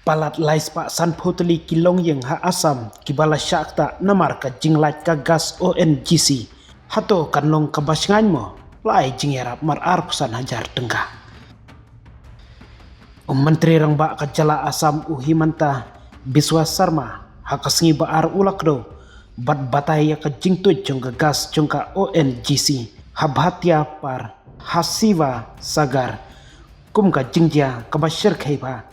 Palat lais pak san photeli kilong yang ha asam kibala syakta namar ka jinglat ka gas ONGC hato kanlong ka basngan mo lai jingerap mar arpusan hajar tengah. Menteri rang ba ka jala asam uhimanta Biswa Sarma hakasngi ba ar ulak do bat bataya ka jingtut jong ka gas jong ka ONGC habhatia par hasiva sagar kum ka jingja ka bashir khaiba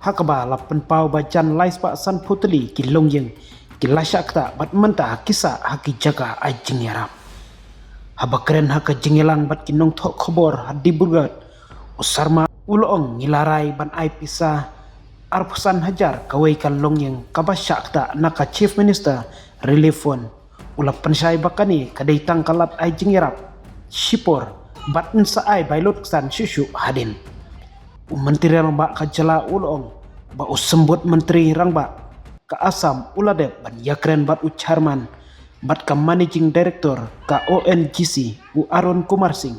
hakaba lapan pau bajan lais pak san putli kilong yang kilashakta bat menta kisa haki jaga ajing yarap habakren haka jingelang bat kinong thok khobor hadi burgat usarma ulong ngilarai ban ai pisa arpusan hajar kawai kalong yang kabashakta naka chief minister relief fund ulapan syai bakani kadai tangkalat ajing yarap shipor bat nsa ai bailot san syushu hadin Menteri rang ba ka jala ulong ba usembut menteri rang ba ka asam uladep ban yakren bat ucharman bat ka managing director ka ONGC u Arun Kumar Singh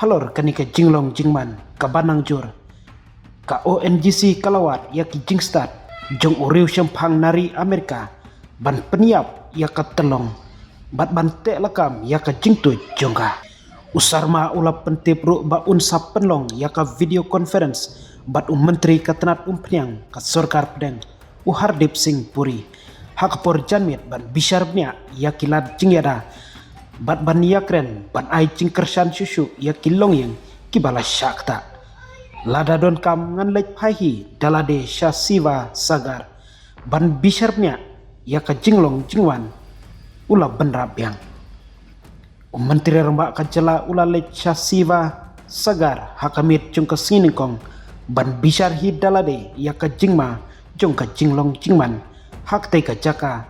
halor kani ka jinglong jingman ka banang jor ka ONGC kalawat ya ki jingstat jong uriu syempang nari Amerika ban peniap ya ka telong bat bante lakam ya ka jingtut jongka Usarma ulap pentip ru ba unsap penlong ya ka video conference bat menteri katenat penyang ka Sarkar Pedang Hardip Singh Puri hakpor janmit ban bisharnya ya kilat jingyada bat ban yakren ban ai jingkersan susu ya kilong yang kibala syakta lada don kam ngan lek phahi dalade syasiva sagar ban bisharnya ya ka jinglong jingwan ulap benrap yang Menteri rembak kajala ulalek syasiva sagar hakamit jong ka siningkong ban bishar hidalade ya ka jingma jong ka jinglong jingman hak te ka jaka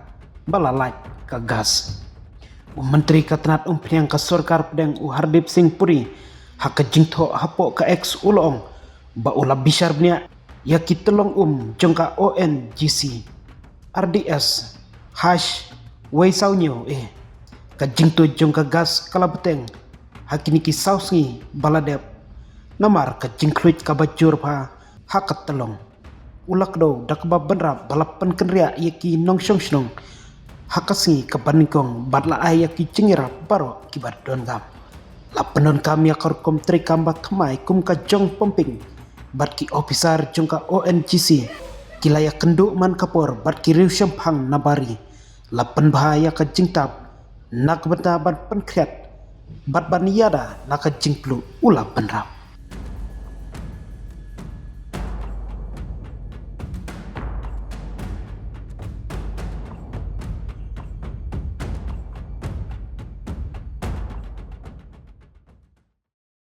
balalaj ka gas Menteri katenat penyang ka Sarkar Pedang Hardip Singh Puri hak ka jingtho hapo ka ex ulong ba ula bishar bnya ya kitolong jong ka ONGC RDS hash waisaunyo ka jingto jong ka gas kalabteng hakini ki sausi baladep namar ka jingkluit ka bajur pa hakat telong ulak do dakba benrap balapan kenria yaki nongsong snong hakasngi ka baningkong badla ay yaki jingira baro kibat don gam lapenon kam ya korkom tri kambat kemai kum ka jong pumping bat ki officer jong ka ONGC kilaya kenduk man kapor bat ki riu syempang nabari lapen bahaya ka jingtap nak benda ban penkret bat ban yada nak jingplu ulah benrap